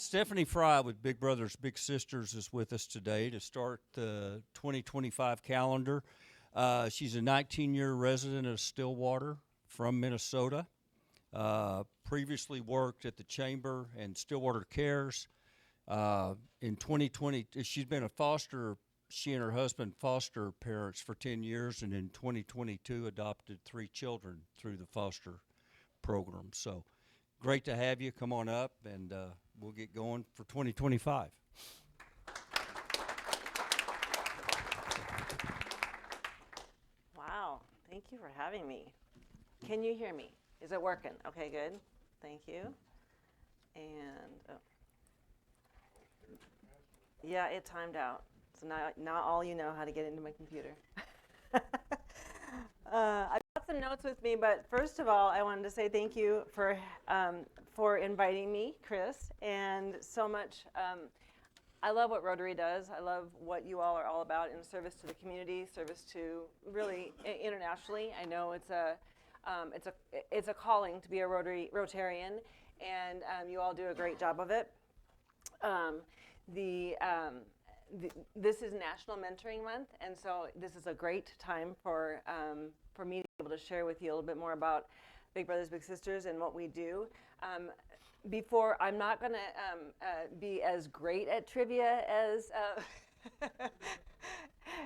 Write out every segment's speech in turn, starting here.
Stephanie Fry with Big Brothers Big Sisters is with us today to start the 2025 calendar. She's a 19-year resident of Stillwater from Minnesota. Previously worked at the Chamber and Stillwater Cares. In 2020, she's been a foster, she and her husband foster parents for 10 years, and in 2022 adopted 3 children through the foster program. So great to have you. Come on up, and we'll get going for 2025. Wow, thank you for having me. Can you hear me? Is it working? Okay, good. Thank you. And, oh. Yeah, it timed out. So now all you know how to get into my computer. I've got some notes with me, but first of all, I wanted to say thank you for inviting me, Chris, and so much. I love what Rotary does. I love what you all are all about in service to the community, service to really internationally. I know it's a calling to be a Rotarian, and you all do a great job of it. This is National Mentoring Month, and so this is a great time for me to be able to share with you a little bit more about Big Brothers Big Sisters and what we do. Before, I'm not going to be as great at trivia as,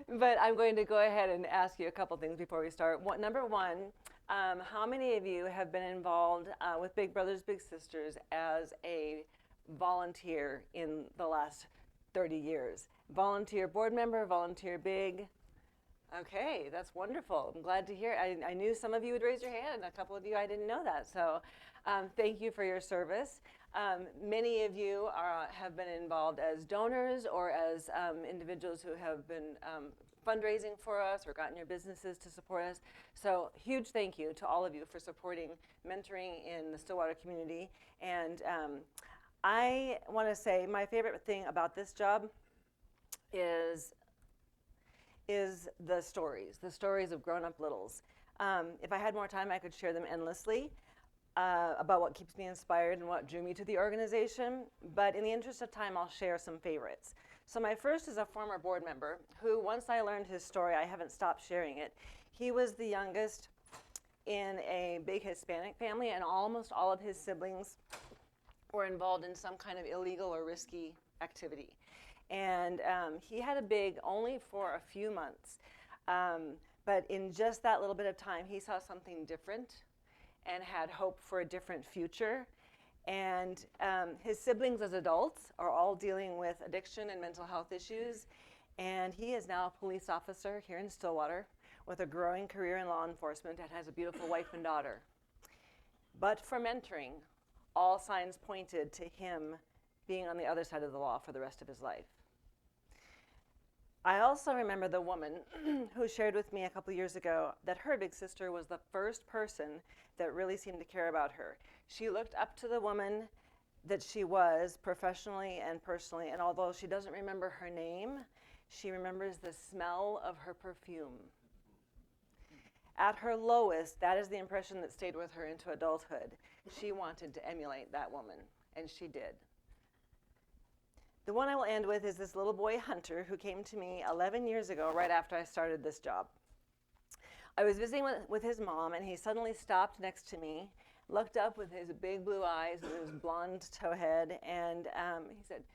but I'm going to go ahead and ask you a couple things before we start. Number one, how many of you have been involved with Big Brothers Big Sisters as a volunteer in the last 30 years? Volunteer board member, volunteer big. Okay, that's wonderful. I'm glad to hear. I knew some of you would raise your hand, and a couple of you I didn't know that. So thank you for your service. Many of you have been involved as donors or as individuals who have been fundraising for us or gotten your businesses to support us. So huge thank you to all of you for supporting mentoring in the Stillwater community. And I want to say my favorite thing about this job is the stories of grown-up littles. If I had more time, I could share them endlessly about what keeps me inspired and what drew me to the organization. But in the interest of time, I'll share some favorites. So my first is a former board member who, once I learned his story, I haven't stopped sharing it. He was the youngest in a big Hispanic family, and almost all of his siblings were involved in some kind of illegal or risky activity. And he had a big only for a few months. But in just that little bit of time, he saw something different and had hope for a different future. And his siblings as adults are all dealing with addiction and mental health issues. And he is now a police officer here in Stillwater with a growing career in law enforcement and has a beautiful wife and daughter. But for mentoring, all signs pointed to him being on the other side of the law for the rest of his life. I also remember the woman who shared with me a couple years ago that her big sister was the first person that really seemed to care about her. She looked up to the woman that she was professionally and personally, and although she doesn't remember her name, she remembers the smell of her perfume. At her lowest, that is the impression that stayed with her into adulthood. She wanted to emulate that woman, and she did. The one I will end with is this little boy, Hunter, who came to me 11 years ago, right after I started this job. I was visiting with his mom, and he suddenly stopped next to me, looked up with his big blue eyes and his blonde towhead, and he said,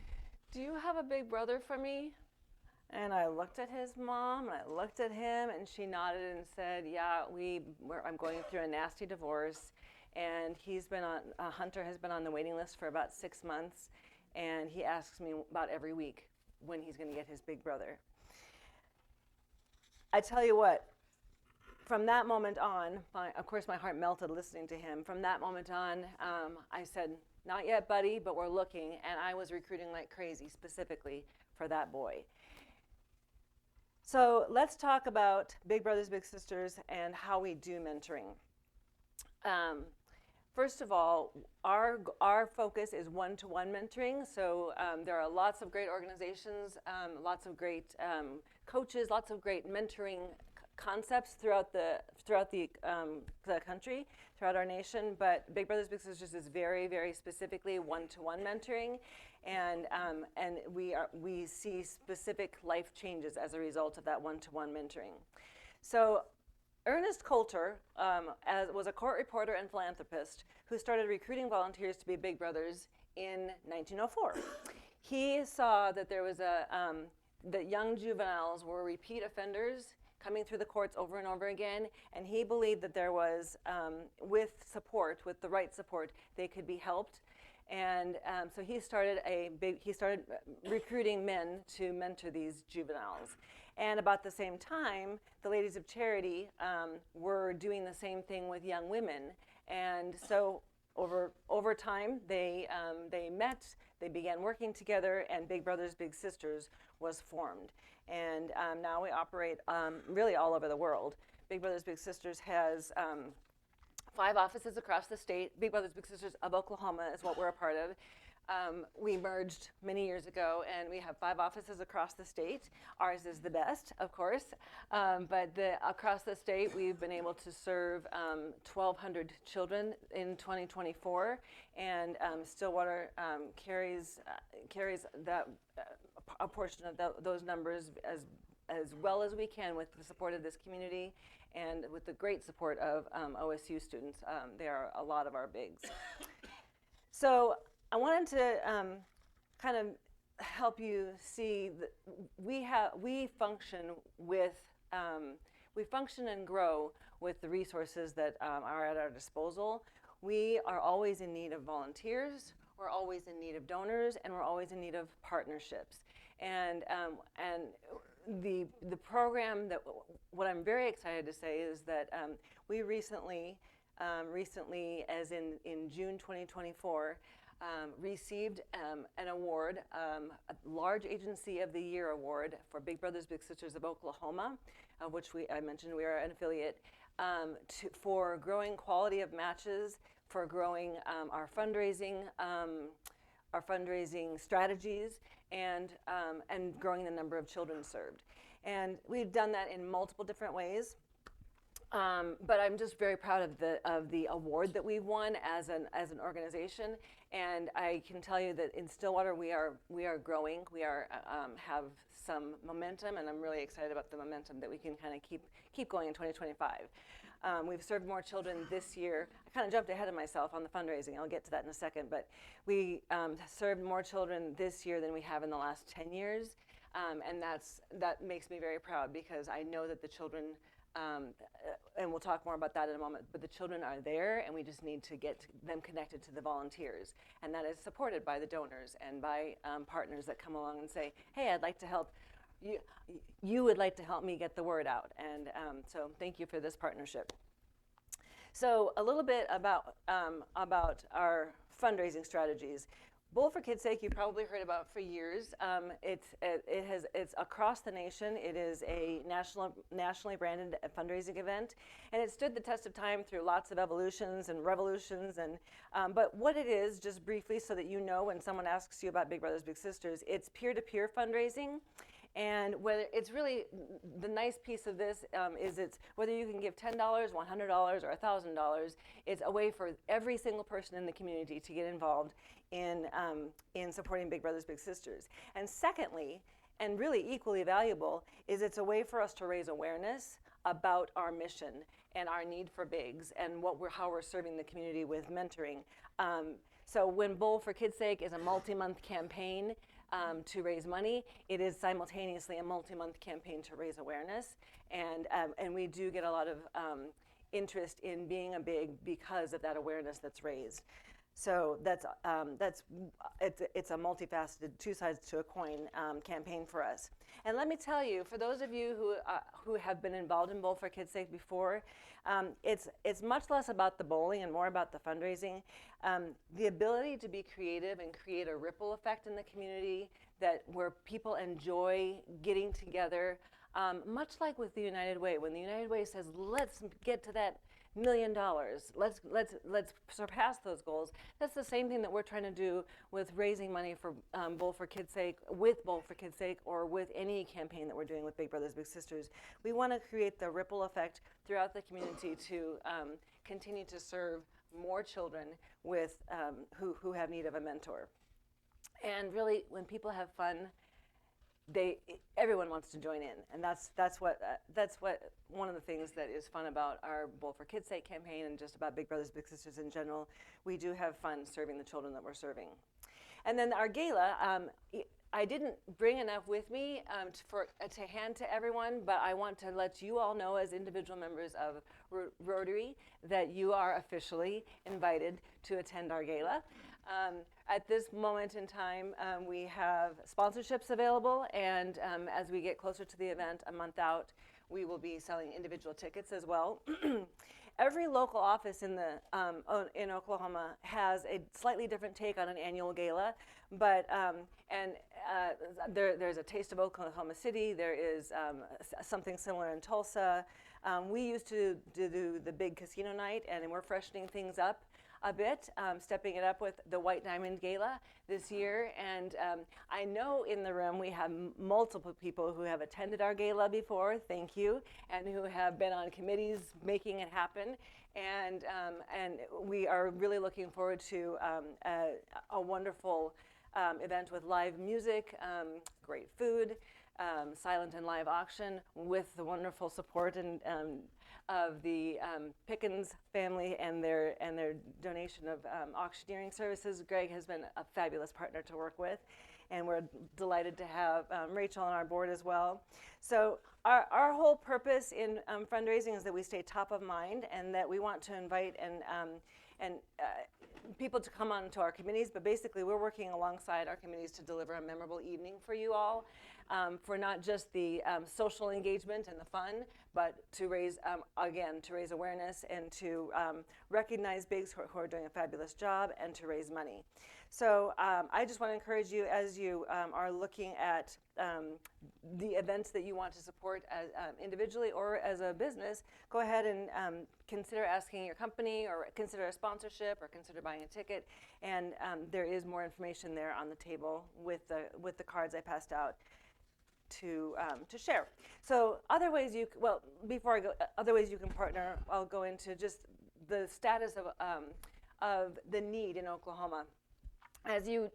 "Do you have a big brother for me?" And I looked at his mom, and I looked at him, and she nodded and said, "Yeah, I'm going through a nasty divorce, and Hunter has been on the waiting list for about 6 months, and he asks me about every week when he's going to get his big brother." I tell you what, from that moment on, of course my heart melted listening to him. From that moment on, I said, "Not yet, buddy, but we're looking," and I was recruiting like crazy specifically for that boy. So let's talk about Big Brothers Big Sisters and how we do mentoring. First of all, our focus is one-to-one mentoring. So there are lots of great organizations, lots of great coaches, lots of great mentoring concepts throughout the country, throughout our nation. But Big Brothers Big Sisters is very, very specifically one-to-one mentoring, and we see specific life changes as a result of that one-to-one mentoring. So Ernest Coulter was a court reporter and philanthropist who started recruiting volunteers to be Big Brothers in 1904. He saw that there was that young juveniles were repeat offenders coming through the courts over and over again, and he believed that there was, with the right support, they could be helped. And so he started recruiting men to mentor these juveniles. And about the same time, the Ladies of Charity were doing the same thing with young women. And so over time, they met, they began working together, and Big Brothers Big Sisters was formed. And now we operate really all over the world. Big Brothers Big Sisters has 5 offices across the state. Big Brothers Big Sisters of Oklahoma is what we're a part of. We merged many years ago, and we have 5 offices across the state. Ours is the best, of course, but across the state, we've been able to serve 1,200 children in 2024, and Stillwater carries that a portion of those numbers as well as we can with the support of this community and with the great support of OSU students. They are a lot of our bigs. So I wanted to kind of help you see that we function and grow with the resources that are at our disposal. We are always in need of volunteers, we're always in need of donors, and we're always in need of partnerships. And the program what I'm very excited to say is that we recently, as in June 2024, received an award, a Large Agency of the Year award for Big Brothers Big Sisters of Oklahoma, of which I mentioned we are an affiliate, for growing quality of matches, for growing our fundraising strategies, and growing the number of children served. And we've done that in multiple different ways. But I'm just very proud of the award that we've won as an organization, and I can tell you that in Stillwater we are growing. We have some momentum, and I'm really excited about the momentum that we can kind of keep going in 2025. We've served more children this year. I kind of jumped ahead of myself on the fundraising. I'll get to that in a second, but we served more children this year than we have in the last 10 years, and that makes me very proud because I know that the children. And we'll talk more about that in a moment, but the children are there and we just need to get them connected to the volunteers, and that is supported by the donors and by partners that come along and say, hey, I'd like to help you would like to help me get the word out, and so thank you for this partnership. So a little bit about our fundraising strategies. Bowl for Kids' Sake, you've probably heard about for years. It's across the nation. It is a nationally branded fundraising event, and it stood the test of time through lots of evolutions and revolutions. And but what it is, just briefly, so that you know when someone asks you about Big Brothers Big Sisters, it's peer-to-peer fundraising. And whether it's really the nice piece of this is it's whether you can give $10, $100, or $1,000. It's a way for every single person in the community to get involved in supporting Big Brothers Big Sisters. And secondly, and really equally valuable, is it's a way for us to raise awareness about our mission and our need for bigs and how we're serving the community with mentoring. So when Bowl for Kids' Sake is a multi-month campaign to raise money, it is simultaneously a multi-month campaign to raise awareness, and we do get a lot of interest in being a big because of that awareness that's raised. So it's a multifaceted, 2 sides to a coin campaign for us. And let me tell you, for those of you who have been involved in Bowl for Kids' Sake before, it's much less about the bowling and more about the fundraising. The ability to be creative and create a ripple effect in the community where people enjoy getting together, much like with the United Way. When the United Way says, let's get to $1 million. Let's surpass those goals. That's the same thing that we're trying to do with raising money for Bowl for Kids' Sake, with Bowl for Kids' Sake, or with any campaign that we're doing with Big Brothers Big Sisters. We want to create the ripple effect throughout the community to continue to serve more children with who have need of a mentor. And really, when people have fun, everyone wants to join in, and that's what one of the things that is fun about our Bowl for Kids' Sake campaign, and just about Big Brothers Big Sisters in general. We do have fun serving the children that we're serving. And then our gala, I didn't bring enough with me to hand to everyone, but I want to let you all know, as individual members of Rotary, that you are officially invited to attend our gala. At this moment in time, we have sponsorships available, and as we get closer to the event, a month out, we will be selling individual tickets as well. Every local office in Oklahoma has a slightly different take on an annual gala, but there's a Taste of Oklahoma City. There is something similar in Tulsa. We used to do the big casino night, and we're freshening things up a bit, stepping it up with the White Diamond Gala this year. And I know in the room we have multiple people who have attended our gala before, thank you, and who have been on committees making it happen. And we are really looking forward to a wonderful event with live music, great food, silent and live auction, with the wonderful support and of the Pickens family and their donation of auctioneering services. Greg has been a fabulous partner to work with, and we're delighted to have Rachel on our board as well. So our whole purpose in fundraising is that we stay top of mind, and that we want to invite and people to come on to our committees, but basically we're working alongside our committees to deliver a memorable evening for you all, for not just the social engagement and the fun, but to raise, again, to raise awareness and to recognize bigs who are doing a fabulous job, and to raise money. So I just want to encourage you, as you are looking at the events that you want to support as, individually or as a business, go ahead and consider asking your company, or consider a sponsorship, or consider buying a ticket. And there is more information there on the table with the cards I passed out to share. So other ways before I go, other ways you can partner, I'll go into just the status of the need in Oklahoma. As you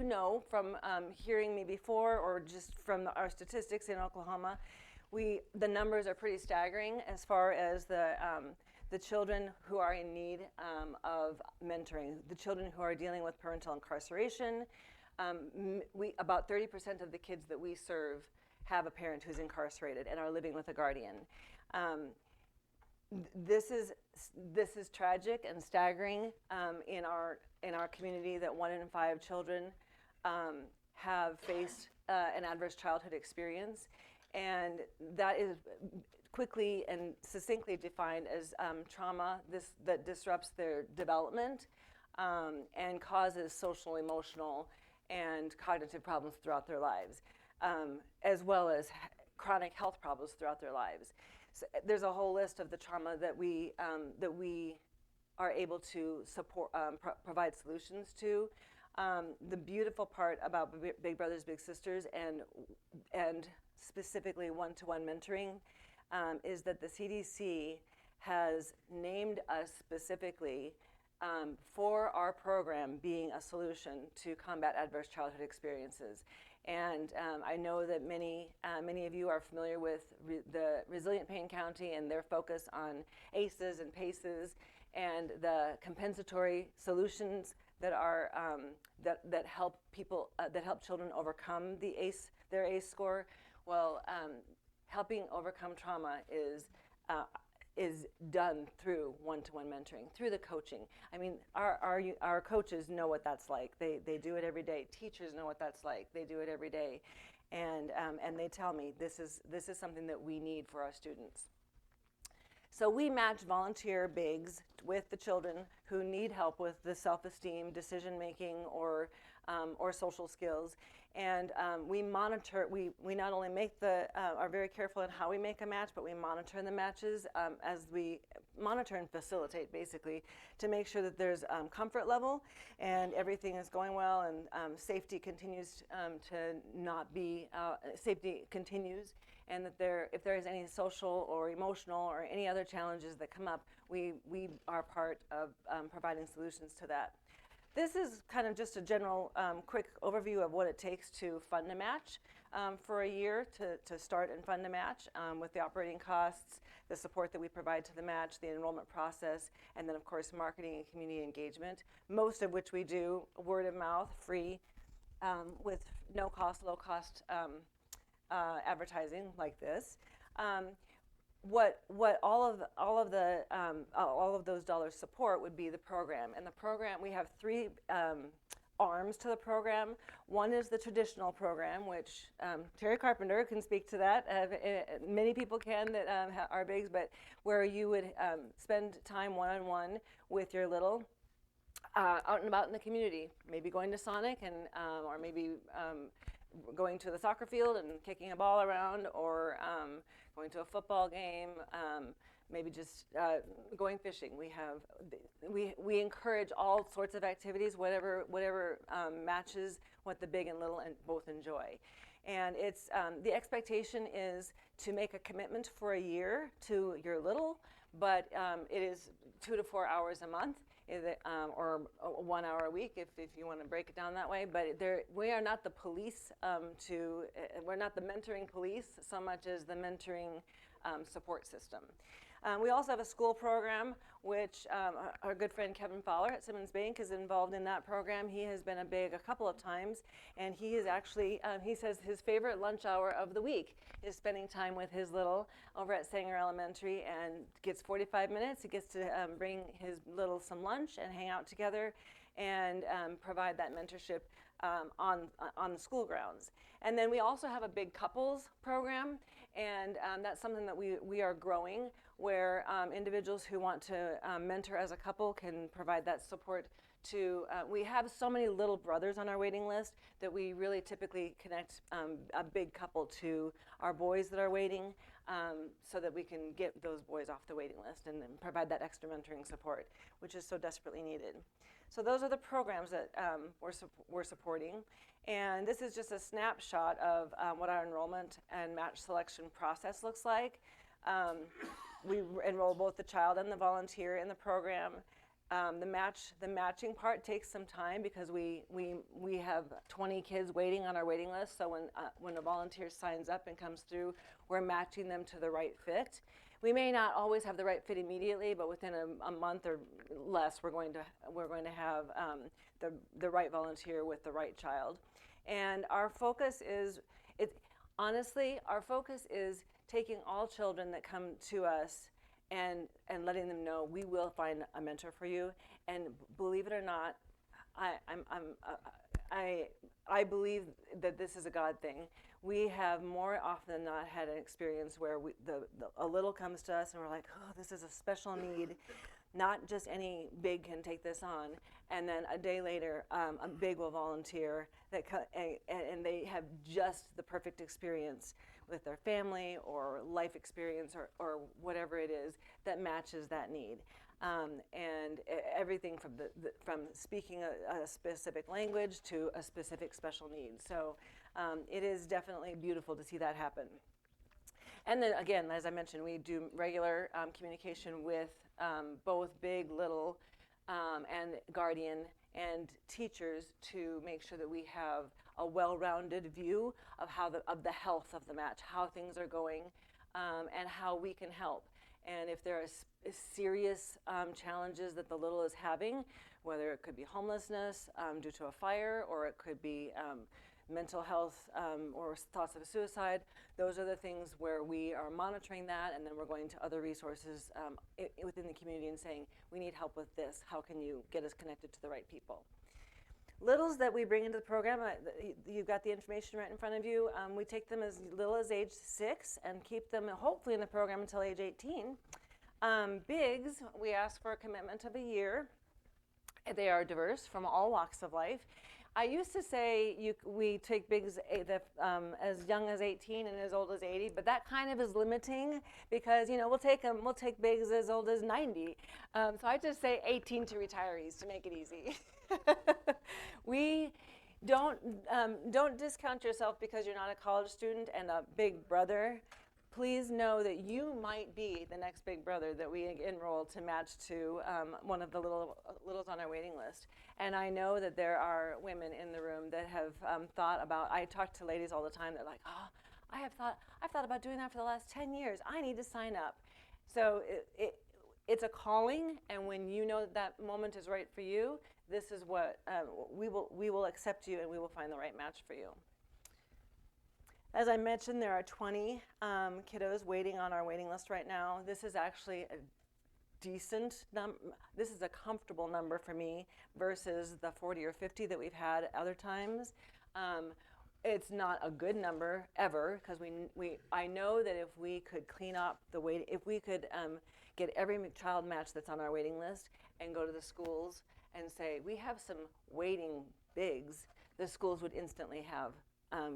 know from hearing me before, or just from our statistics in Oklahoma, the numbers are pretty staggering as far as the children who are in need of mentoring, the children who are dealing with parental incarceration. About 30% of the kids that we serve have a parent who's incarcerated and are living with a guardian. This is tragic and staggering in our community, that 1 in 5 children have faced an adverse childhood experience, and that is quickly and succinctly defined as trauma that disrupts their development and causes social, emotional, and cognitive problems throughout their lives, as well as chronic health problems throughout their lives. So there's a whole list of the trauma that we are able to support, provide solutions to. The beautiful part about Big Brothers Big Sisters and specifically one-to-one mentoring is that the CDC has named us specifically for our program being a solution to combat adverse childhood experiences. And I know that many of you are familiar with the Resilient Payne County and their focus on ACEs and PACEs and the compensatory solutions that are that help people that help children overcome their ACE score. Well, helping overcome trauma is done through one-to-one mentoring, through the coaching. I mean, our coaches know what that's like. They do it every day. Teachers know what that's like. They do it every day, and they tell me this is something that we need for our students. So we match volunteer bigs with the children who need help with the self-esteem, decision-making, or or social skills. And we monitor, we not only make are very careful in how we make a match, but we monitor the matches as we monitor and facilitate, basically, to make sure that there's comfort level and everything is going well, and safety continues safety continues, and that if there is any social or emotional or any other challenges that come up, we are part of providing solutions to that. This is kind of just a general quick overview of what it takes to fund a match for a year, to start and fund a match, with the operating costs, the support that we provide to the match, the enrollment process, and then of course marketing and community engagement, most of which we do word of mouth, free, with no cost, low cost advertising like this. What all of those dollars support would be the program. And the program, we have three arms to the program. One is the traditional program, which Terry Carpenter can speak to that. Many people can that are bigs, but where you would spend time one-on-one with your little out and about in the community, maybe going to Sonic, and or maybe going to the soccer field and kicking a ball around, or going to a football game, maybe just going fishing. We encourage all sorts of activities, whatever matches what the big and little and both enjoy. And it's the expectation is to make a commitment for a year to your little, but it is 2 to 4 hours a month. Or 1 hour a week if you want to break it down that way. But we are not the police we're not the mentoring police so much as the mentoring support system. We also have a school program, which our good friend Kevin Fowler at Simmons Bank is involved in that program. He has been a big a couple of times, and he is actually, he says his favorite lunch hour of the week is spending time with his little over at Sanger Elementary, and gets 45 minutes. He gets to bring his little some lunch and hang out together and provide that mentorship on the school grounds. And then we also have a big couples program, and that's something that we are growing, where individuals who want to mentor as a couple can provide that support to, we have so many little brothers on our waiting list that we really typically connect a big couple to our boys that are waiting, so that we can get those boys off the waiting list and then provide that extra mentoring support, which is so desperately needed. So those are the programs that we're supporting. And this is just a snapshot of what our enrollment and match selection process looks like. We enroll both the child and the volunteer in the program. The matching part takes some time because we have 20 kids waiting on our waiting list. So when a volunteer signs up and comes through, we're matching them to the right fit. We may not always have the right fit immediately, but within a month or less, we're going to have the right volunteer with the right child. And our focus is, our focus is taking all children that come to us and letting them know we will find a mentor for you. And believe it or not, I believe that this is a God thing. We have more often than not had an experience where a little comes to us and we're like, oh, this is a special need. Not just any big can take this on. And then a day later, a big will volunteer and they have just the perfect experience with their family or life experience or whatever it is that matches that need. And everything from speaking a specific language to a specific special need. So it is definitely beautiful to see that happen. And then again, as I mentioned, we do regular communication with both big, little, and guardian and teachers to make sure that we have a well-rounded view of the health of the match, how things are going, and how we can help. And if there are serious challenges that the little is having, whether it could be homelessness due to a fire, or it could be mental health or thoughts of suicide, those are the things where we are monitoring that, and then we're going to other resources within the community and saying, we need help with this. How can you get us connected to the right people? Littles that we bring into the program, you've got the information right in front of you. We take them as little as age 6 and keep them hopefully in the program until age 18. Bigs, we ask for a commitment of a year. They are diverse from all walks of life. I used to say we take bigs as young as 18 and as old as 80, but that kind of is limiting because we'll take bigs as old as 90. So I just say 18 to retirees to make it easy. We don't discount yourself because you're not a college student and a big brother. Please know that you might be the next big brother that we enroll to match to one of the littles on our waiting list. And I know that there are women in the room that have thought about. I talk to ladies all the time. They're like, "Oh, I've thought about doing that for the last 10 years. I need to sign up." So it's a calling, and when you know that moment is right for you, this is what we will accept you, and we will find the right match for you. As I mentioned, there are 20 kiddos waiting on our waiting list right now. This is actually a decent number. This is a comfortable number for me versus the 40 or 50 that we've had other times. It's not a good number ever because I know that if we could clean up the wait, if we could get every child match that's on our waiting list and go to the schools and say, we have some waiting bigs, the schools would instantly have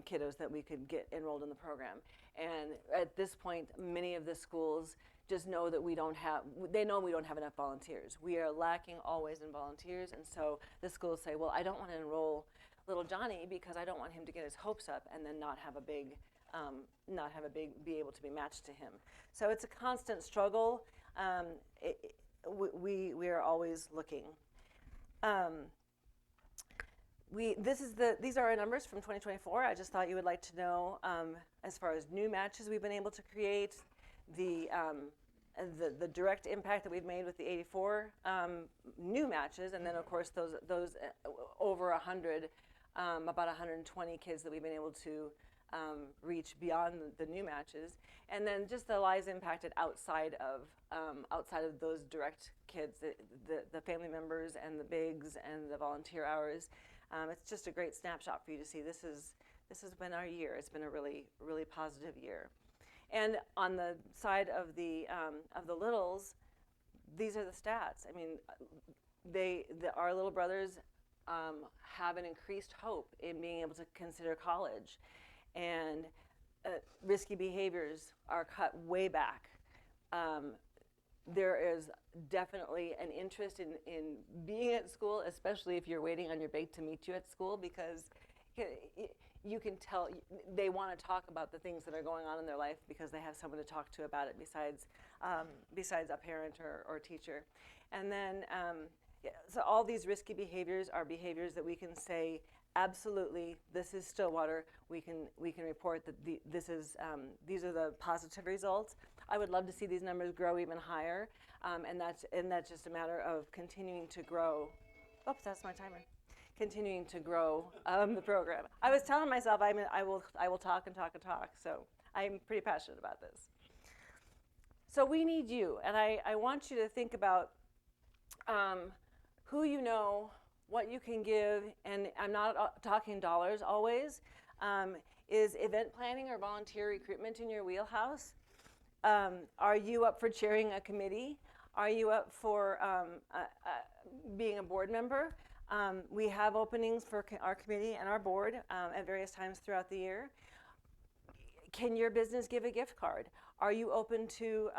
kiddos that we could get enrolled in the program. And at this point, many of the schools just know that we don't have enough volunteers. We are lacking always in volunteers, and so the schools say, well, I don't want to enroll little Johnny because I don't want him to get his hopes up and then not have a big, be able to be matched to him. So it's a constant struggle. We are always looking. These are our numbers from 2024. I just thought you would like to know, as far as new matches we've been able to create, the direct impact that we've made with the 84 new matches, and then of course those over 100, about 120 kids that we've been able to reach beyond the new matches, and then just the lives impacted outside of those direct kids, the family members and the bigs and the volunteer hours. It's just a great snapshot for you to see. This has been our year. It's been a really, really positive year. And on the side of the littles, these are the stats. I mean, our little brothers have an increased hope in being able to consider college, and risky behaviors are cut way back. There is definitely an interest in being at school, especially if you're waiting on your big to meet you at school, because you can tell they want to talk about the things that are going on in their life because they have someone to talk to about it besides a parent or teacher. And then, so all these risky behaviors are behaviors that we can say, absolutely, this is Stillwater. We can report that these are the positive results. I would love to see these numbers grow even higher, and that's just a matter of continuing to grow. Oops, that's my timer. Continuing to grow the program. I was telling myself I will talk and talk and talk. So I'm pretty passionate about this. So we need you, and I want you to think about who you know, what you can give, and I'm not talking dollars always. Is event planning or volunteer recruitment in your wheelhouse? Are you up for chairing a committee? Are you up for being a board member? We have openings for our committee and our board at various times throughout the year. Can your business give a gift card? Are you open to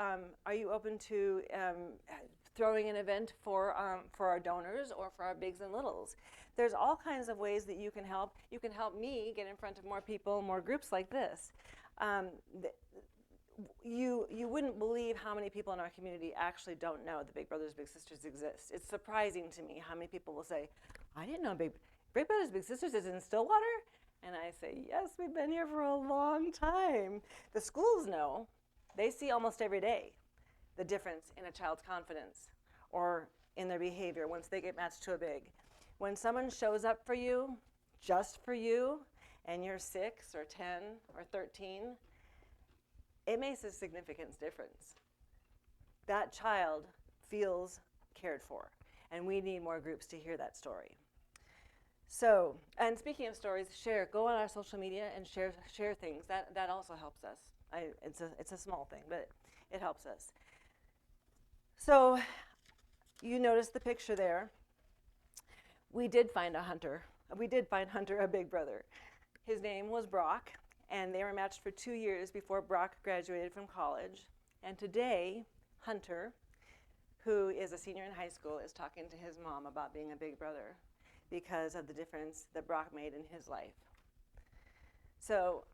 throwing an event for our donors or for our bigs and littles? There's all kinds of ways that you can help. You can help me get in front of more people, more groups like this. You wouldn't believe how many people in our community actually don't know that Big Brothers Big Sisters exists. It's surprising to me how many people will say, I didn't know Big Brothers Big Sisters is in Stillwater. And I say, yes, we've been here for a long time. The schools know. They see almost every day the difference in a child's confidence or in their behavior once they get matched to a big. When someone shows up for you, just for you, and you're 6 or 10 or 13, it makes a significant difference. That child feels cared for, and we need more groups to hear that story. So, and speaking of stories, go on our social media and share things. That also helps us. It's a small thing, but it helps us. So, you notice the picture there. We did find a hunter we did find Hunter a big brother. His name was Brock, and they were matched for 2 years before Brock graduated from college. And today, Hunter, who is a senior in high school, is talking to his mom about being a big brother because of the difference that Brock made in his life. So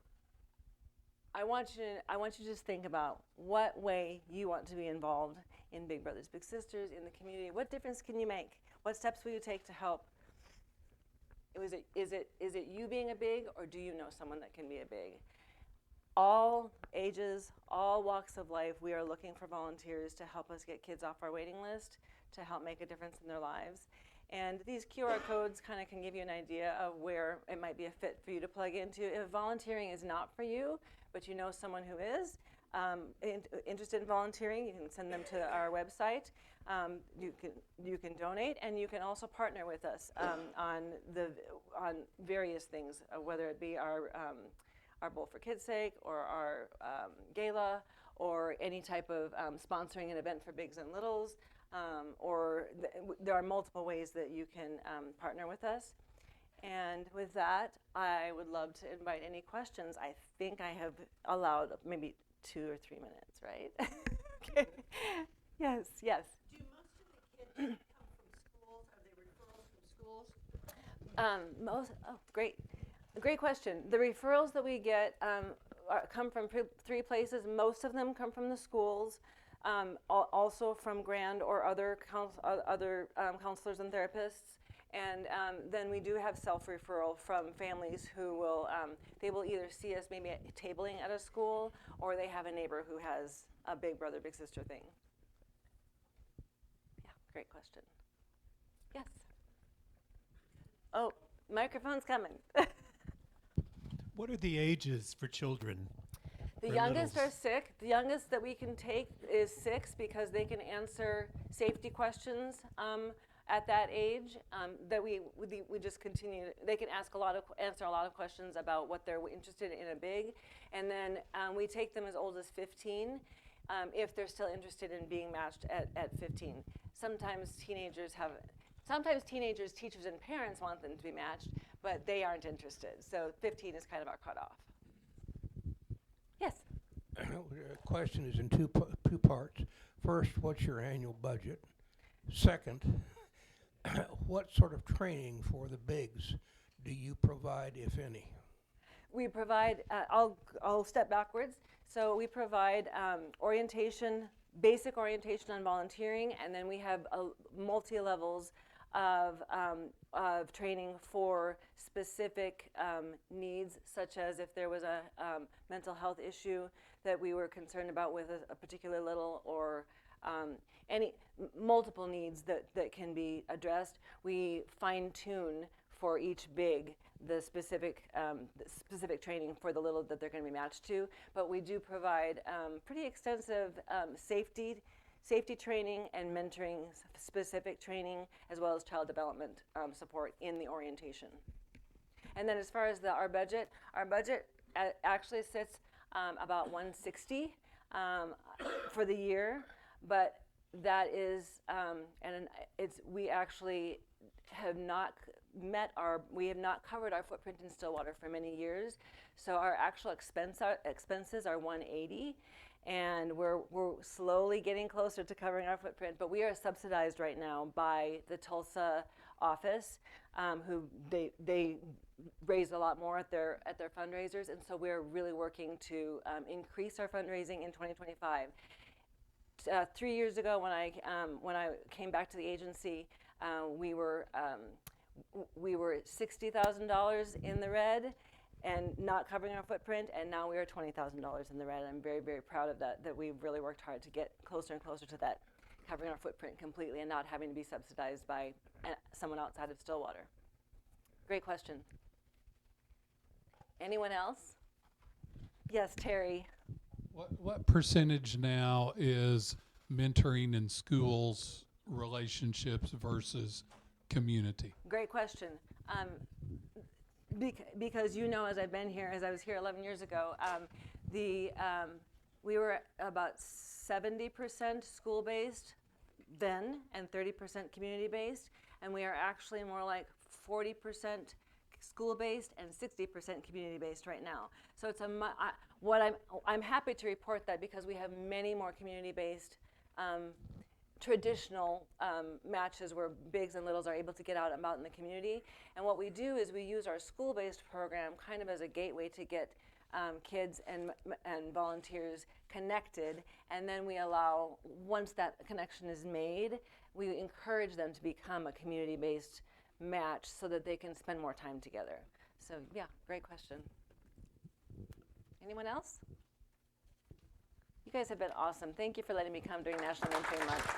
I want you to just think about what way you want to be involved in Big Brothers Big Sisters, in the community. What difference can you make? What steps will you take to help? Is it you being a big, or do you know someone that can be a big? All ages, all walks of life, we are looking for volunteers to help us get kids off our waiting list, to help make a difference in their lives. And these QR codes kind of can give you an idea of where it might be a fit for you to plug into. If volunteering is not for you, but you know someone who is interested in volunteering, you can send them to our website. You can donate, and you can also partner with us on various things, whether it be our Bowl for Kids' Sake, or our gala, or any type of sponsoring an event for Bigs and Littles, there are multiple ways that you can partner with us. And with that, I would love to invite any questions. I think I have allowed maybe 2 or 3 minutes, right? Okay. Yes. Do most of the kids come from schools? Are they referrals from schools? Great question. The referrals that we get come from 3 places. Most of them come from the schools, also from Grand or other counselors and therapists. And then we do have self-referral from families who will, they will either see us maybe tabling at a school, or they have a neighbor who has a big brother, big sister thing. Yeah, great question. Yes. Oh, microphone's coming. What are the ages for children? The For youngest littles? are 6. The youngest that we can take is 6 because they can answer safety questions at that age. That we just continue. They can answer a lot of questions about what they're interested in a big, and then we take them as old as 15 if they're still interested in being matched at 15. Sometimes teenagers, teachers, and parents want them to be matched, but they aren't interested. So 15 is kind of our cutoff. Yes. The question is in two parts. First, what's your annual budget? Second, what sort of training for the bigs do you provide, if any? We provide, I'll step backwards. So we provide orientation, basic orientation on volunteering, and then we have multi-levels of training for specific needs, such as if there was a mental health issue that we were concerned about with a particular little, or any multiple needs that can be addressed. We fine-tune for each big the specific training for the little that they're going to be matched to, but we do provide pretty extensive safety training and mentoring specific training, as well as child development support in the orientation. And then as far as our budget actually sits about $160 for the year, but that is, we actually have not covered our footprint in Stillwater for many years. So our actual expenses are $180, and we're slowly getting closer to covering our footprint. But we are subsidized right now by the Tulsa office, who they raise a lot more at their fundraisers, and so we're really working to increase our fundraising in 2025. 3 years ago, when I came back to the agency, we were $60,000 in the red and not covering our footprint, and now we are $20,000 in the red. I'm very, very proud of that we've really worked hard to get closer and closer to that, covering our footprint completely and not having to be subsidized by someone outside of Stillwater. Great question. Anyone else? Yes, Terry. What percentage now is mentoring in schools, relationships versus community? Great question. Because as I've been here, as I was here 11 years ago, we were about 70% school-based then and 30% community-based, and we are actually more like 40% school-based and 60% community-based right now. So it's I'm happy to report that because we have many more community-based traditional matches where bigs and littles are able to get out and about in the community. And what we do is we use our school-based program kind of as a gateway to get kids and volunteers connected, and then we allow, once that connection is made, we encourage them to become a community-based match so that they can spend more time together. So yeah, great question. Anyone else? You guys have been awesome. Thank you for letting me come during National Mentoring Month.